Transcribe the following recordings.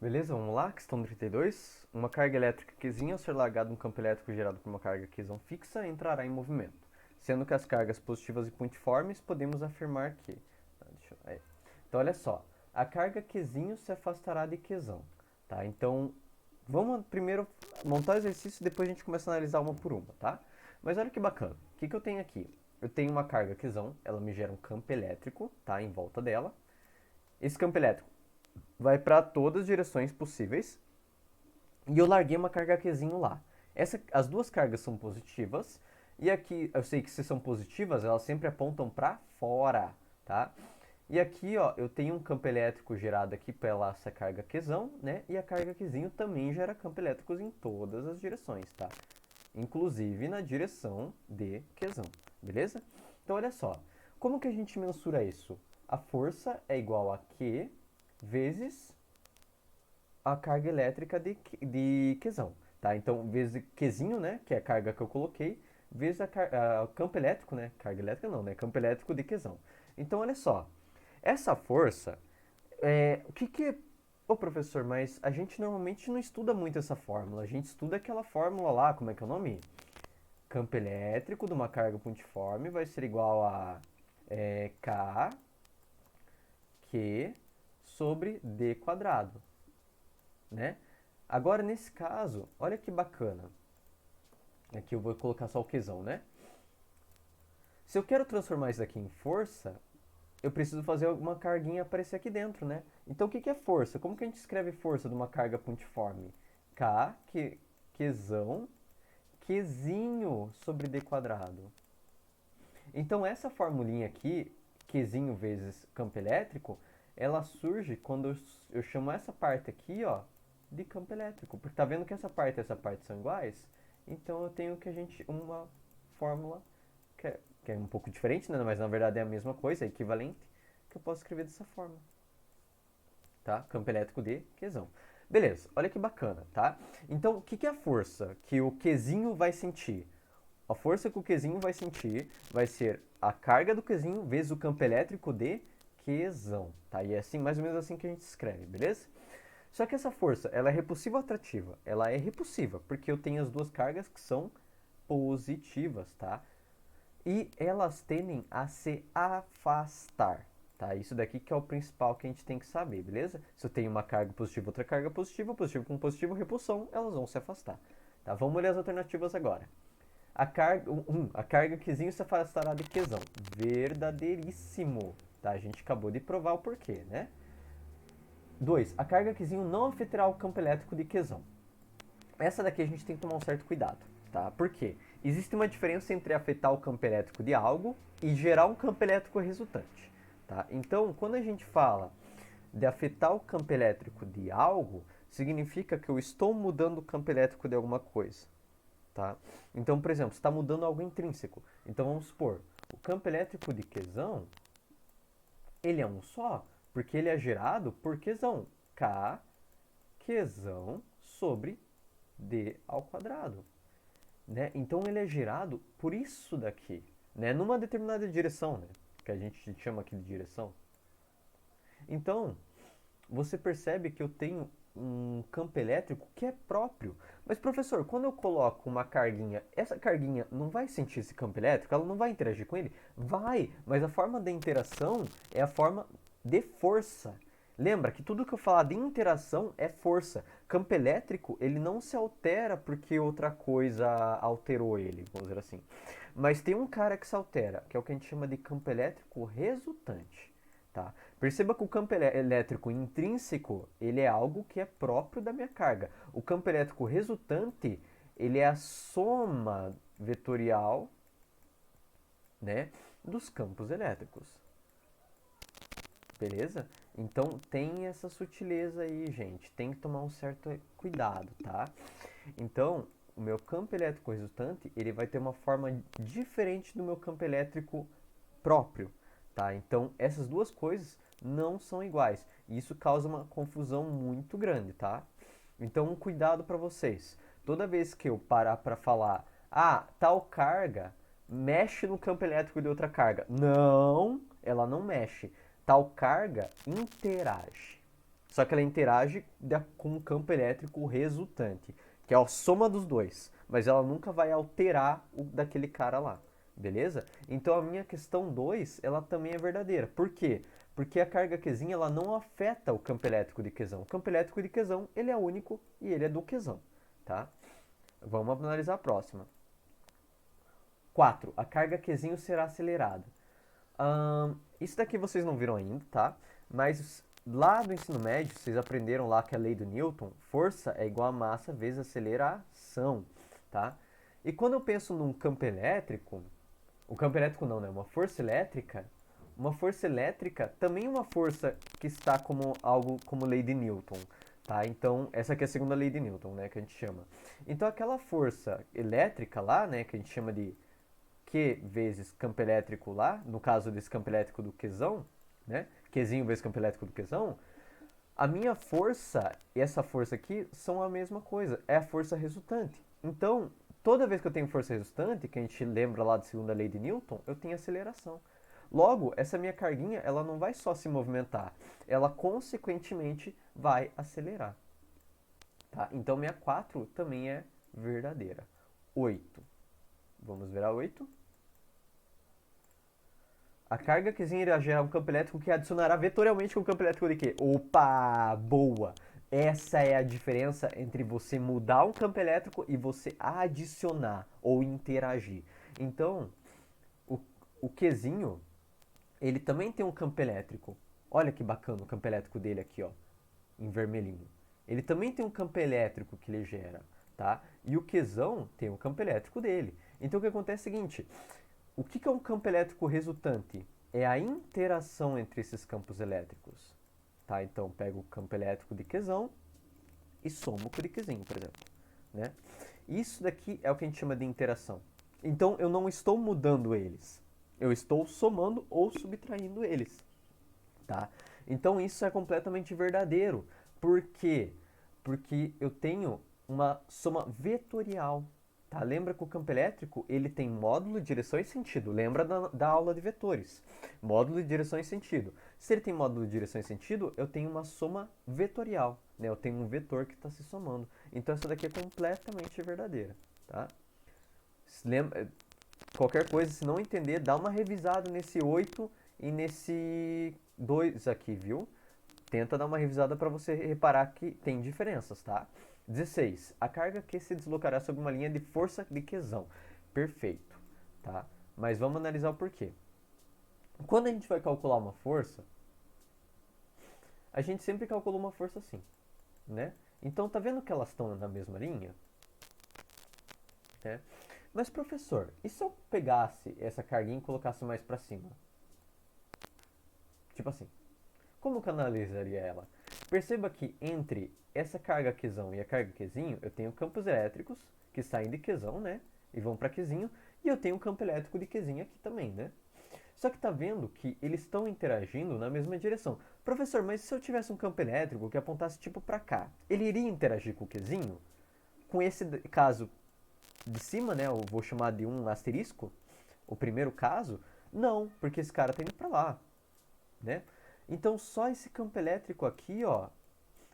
Beleza, vamos lá. Questão 32. Uma carga elétrica Qzinho ao ser largada um campo elétrico gerado por uma carga Qzão fixa entrará em movimento. Sendo que as cargas positivas e pontiformes, podemos afirmar que... Então, olha só. A carga Qzinho se afastará de Qzão. Tá? Então, vamos primeiro montar o exercício e depois a gente começa a analisar uma por uma, tá? Mas olha que bacana. O que eu tenho aqui? Eu tenho uma carga Qzão, ela me gera um campo elétrico, tá? Em volta dela. Esse campo elétrico vai para todas as direções possíveis. E eu larguei uma carga Qzinho lá. As duas cargas são positivas. E aqui, eu sei que se são positivas, elas sempre apontam para fora, tá? E aqui, ó, eu tenho um campo elétrico gerado aqui pela essa carga Qzão, né? E a carga Qzinho também gera campo elétricos em todas as direções, tá? Inclusive na direção de Qzão, beleza? Então, olha só. Como que a gente mensura isso? A força é igual a Q vezes a carga elétrica de Qzão, tá? Então, vezes Qzinho, né, que é a carga que eu coloquei, vezes o campo elétrico, né, carga elétrica não, né, campo elétrico de Qzão. Então, olha só, essa força, o que que... Ô, professor, mas a gente normalmente não estuda muito essa fórmula, a gente estuda aquela fórmula lá, como é que é o nome? Campo elétrico de uma carga pontiforme vai ser igual a K, Q sobre D quadrado, né? Agora, nesse caso, olha que bacana. Aqui eu vou colocar só o Qzão, né? Se eu quero transformar isso aqui em força, eu preciso fazer alguma carguinha aparecer aqui dentro, né? Então, o que é força? Como que a gente escreve força de uma carga pontiforme? K, Qzão, Qzinho sobre D quadrado. Então, essa formulinha aqui, Qzinho vezes campo elétrico, ela surge quando eu chamo essa parte aqui, ó, de campo elétrico. Porque tá vendo que essa parte e essa parte são iguais? Então eu tenho uma fórmula que é um pouco diferente, né? Mas na verdade é a mesma coisa, é equivalente, que eu posso escrever dessa forma. Tá? Campo elétrico de Qzão. Beleza, olha que bacana, tá? Então, o que é a força que o Qzinho vai sentir? A força que o Qzinho vai sentir vai ser a carga do Qzinho vezes o campo elétrico de Qzão, tá? E é assim, mais ou menos assim que a gente escreve, beleza? Só que essa força, ela é repulsiva ou atrativa? Ela é repulsiva, porque eu tenho as duas cargas que são positivas, tá? E elas tendem a se afastar, tá? Isso daqui que é o principal que a gente tem que saber, beleza? Se eu tenho uma carga positiva e outra carga positiva, positivo com positivo, repulsão, elas vão se afastar, tá? Vamos ler as alternativas agora. A carga Qzinho se afastará de Qzão. Verdadeiríssimo. Tá? A gente acabou de provar o porquê, né? 2. A carga Qzinho não afetará o campo elétrico de Qzão. Essa daqui a gente tem que tomar um certo cuidado, tá? Por quê? Existe uma diferença entre afetar o campo elétrico de algo e gerar um campo elétrico resultante, tá? Então, quando a gente fala de afetar o campo elétrico de algo, significa que eu estou mudando o campo elétrico de alguma coisa, tá? Então, por exemplo, está mudando algo intrínseco. Então, vamos supor, o campo elétrico de Qzão, ele é um só, porque ele é gerado por Qzão. K, Qzão sobre D ao quadrado, né? Então, ele é gerado por isso daqui, né? Numa determinada direção, né? Que a gente chama aqui de direção. Então, você percebe que eu tenho um campo elétrico que é próprio. Mas, professor, quando eu coloco uma carguinha, essa carguinha não vai sentir esse campo elétrico? Ela não vai interagir com ele? Vai, mas a forma de interação é a forma de força. Lembra que tudo que eu falar de interação é força. Campo elétrico, ele não se altera porque outra coisa alterou ele, vamos dizer assim. Mas tem um cara que se altera, que é o que a gente chama de campo elétrico resultante. Tá? Perceba que o campo elétrico intrínseco ele é algo que é próprio da minha carga. O campo elétrico resultante ele é a soma vetorial, né, dos campos elétricos. Beleza? Então tem essa sutileza aí, gente. Tem que tomar um certo cuidado, tá? Então, o meu campo elétrico resultante ele vai ter uma forma diferente do meu campo elétrico próprio, tá? Então, essas duas coisas não são iguais. E isso causa uma confusão muito grande, tá? Então, um cuidado para vocês. Toda vez que eu parar para falar, tal carga mexe no campo elétrico de outra carga. Não, ela não mexe. Tal carga interage, Só que ela interage com o campo elétrico resultante, que é a soma dos dois. Mas ela nunca vai alterar o daquele cara lá, beleza? Então a minha questão 2, ela também é verdadeira. Por quê? Porque a carga Qzinha, ela não afeta o campo elétrico de Qzão. O campo elétrico de Qzão, ele é único e ele é do Qzão, tá? Vamos analisar a próxima. 4. A carga Qzinho será acelerada. Isso daqui vocês não viram ainda, tá? Mas lá do ensino médio, vocês aprenderam lá que a lei do Newton, força é igual a massa vezes aceleração, tá? E quando eu penso num campo elétrico, o campo elétrico não, né? Uma força elétrica também é uma força que está como algo como lei de Newton, tá? Então, essa aqui é a segunda lei de Newton, né, que a gente chama. Então, aquela força elétrica lá, né, que a gente chama de Q vezes campo elétrico lá, no caso desse campo elétrico do Qzão, né? Qzinho vezes campo elétrico do Qzão, a minha força e essa força aqui são a mesma coisa, é a força resultante. Então, toda vez que eu tenho força resultante, que a gente lembra lá da segunda lei de Newton, eu tenho aceleração. Logo, essa minha carguinha, ela não vai só se movimentar, ela consequentemente vai acelerar. Tá? Então, minha 4 também é verdadeira. 8. Vamos ver a 8. A carga Qzinha irá gerar um campo elétrico que adicionará vetorialmente com o campo elétrico de Q. Opa! Boa! Essa é a diferença entre você mudar um campo elétrico e você adicionar ou interagir. Então, o Qzinho, ele também tem um campo elétrico. Olha que bacana o campo elétrico dele aqui, ó, em vermelhinho. Ele também tem um campo elétrico que ele gera, tá? E o Qzão tem um campo elétrico dele. Então, o que acontece é o seguinte, o que é um campo elétrico resultante? É a interação entre esses campos elétricos. Tá? Então, pego o campo elétrico de Qzão e somo com o de Qzinho, por exemplo. Né? Isso daqui é o que a gente chama de interação. Então, eu não estou mudando eles. Eu estou somando ou subtraindo eles. Tá? Então, isso é completamente verdadeiro. Por quê? Porque eu tenho uma soma vetorial. Tá? Lembra que o campo elétrico ele tem módulo, direção e sentido. Lembra da aula de vetores. Módulo, direção e sentido. Se ele tem módulo, direção e sentido, eu tenho uma soma vetorial. Né? Eu tenho um vetor que está se somando. Então essa daqui é completamente verdadeira. Tá? Lembra, qualquer coisa, se não entender, dá uma revisada nesse 8 e nesse 2 aqui, viu? Tenta dar uma revisada para você reparar que tem diferenças, tá? 16. A carga Q se deslocará sobre uma linha de força de Qzão. Perfeito, tá? Mas vamos analisar o porquê. Quando a gente vai calcular uma força, a gente sempre calcula uma força assim, né? Então, tá vendo que elas estão na mesma linha? É. Mas, professor, e se eu pegasse essa carguinha e colocasse mais para cima? Tipo assim. Como que eu analisaria ela? Perceba que entre essa carga Qzão e a carga Qzinho, eu tenho campos elétricos que saem de Qzão, né? E vão para Qzinho. E eu tenho um campo elétrico de Qzinho aqui também, né? Só que tá vendo que eles estão interagindo na mesma direção. Professor, mas se eu tivesse um campo elétrico que apontasse tipo para cá, ele iria interagir com o Qzinho? Com esse caso de cima, né? Eu vou chamar de um asterisco. O primeiro caso, não, porque esse cara tá indo para lá, né? Então, só esse campo elétrico aqui, ó,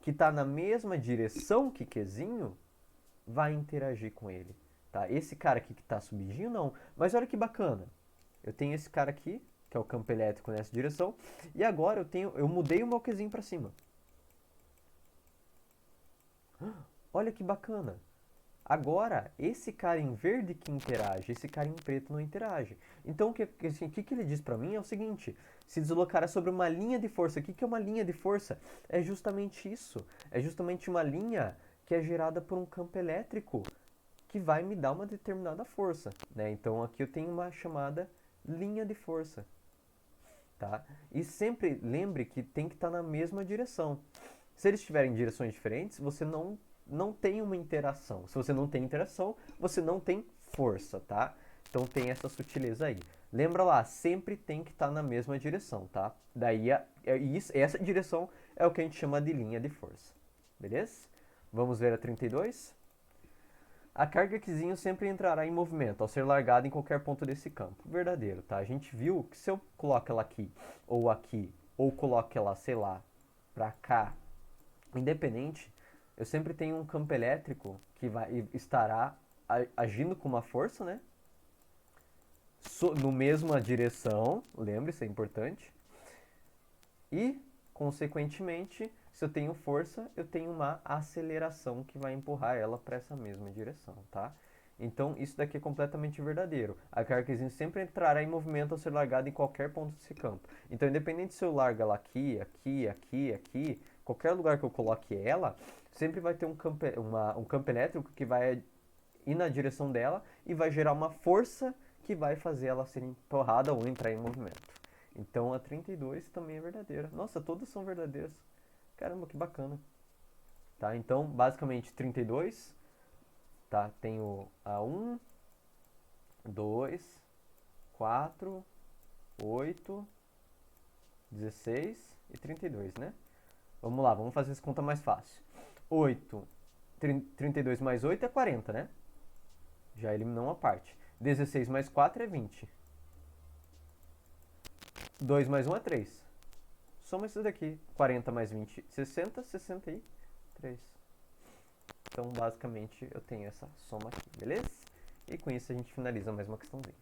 que está na mesma direção que Qzinho, vai interagir com ele. Tá? Esse cara aqui que está subidinho, não. Mas olha que bacana. Eu tenho esse cara aqui, que é o campo elétrico nessa direção, e agora eu mudei o meu Qzinho para cima. Olha que bacana. Agora, esse cara em verde que interage, esse cara em preto não interage. Então, o que ele diz para mim é o seguinte: se deslocará sobre uma linha de força. O que é uma linha de força? É justamente isso. É justamente uma linha que é gerada por um campo elétrico que vai me dar uma determinada força. Né? Então, aqui eu tenho uma chamada linha de força. Tá? E sempre lembre que tem que estar na mesma direção. Se eles estiverem em direções diferentes, você não tem uma interação. Se você não tem interação, você não tem força, tá? Então tem essa sutileza aí. Lembra lá, sempre tem que estar na mesma direção, tá? Daí essa direção é o que a gente chama de linha de força. Beleza? Vamos ver a 32. A carga Qzinho sempre entrará em movimento ao ser largada em qualquer ponto desse campo. Verdadeiro, tá? A gente viu que se eu coloco ela aqui, ou coloco ela, sei lá, pra cá, independente, eu sempre tenho um campo elétrico que estará agindo com uma força, né? No mesma direção, lembre-se, é importante. E, consequentemente, se eu tenho força, eu tenho uma aceleração que vai empurrar ela para essa mesma direção, tá? Então, isso daqui é completamente verdadeiro. A carcazinha sempre entrará em movimento ao ser largada em qualquer ponto desse campo. Então, independente se eu largo ela aqui, aqui, aqui, aqui, qualquer lugar que eu coloque ela, sempre vai ter um campo elétrico que vai ir na direção dela e vai gerar uma força que vai fazer ela ser empurrada ou entrar em movimento. Então, a 32 também é verdadeira. Nossa, todas são verdadeiras. Caramba, que bacana. Tá? Então, basicamente, 32, tá? Tenho a 1, 2, 4, 8, 16 e 32, né? Vamos lá, vamos fazer essa conta mais fácil. 8, 32 mais 8 é 40, né? Já eliminou uma parte. 16 mais 4 é 20. 2 mais 1 é 3. Soma isso daqui. 40 mais 20, 60, 63. Então, basicamente, eu tenho essa soma aqui, beleza? E com isso a gente finaliza mais uma questãozinha.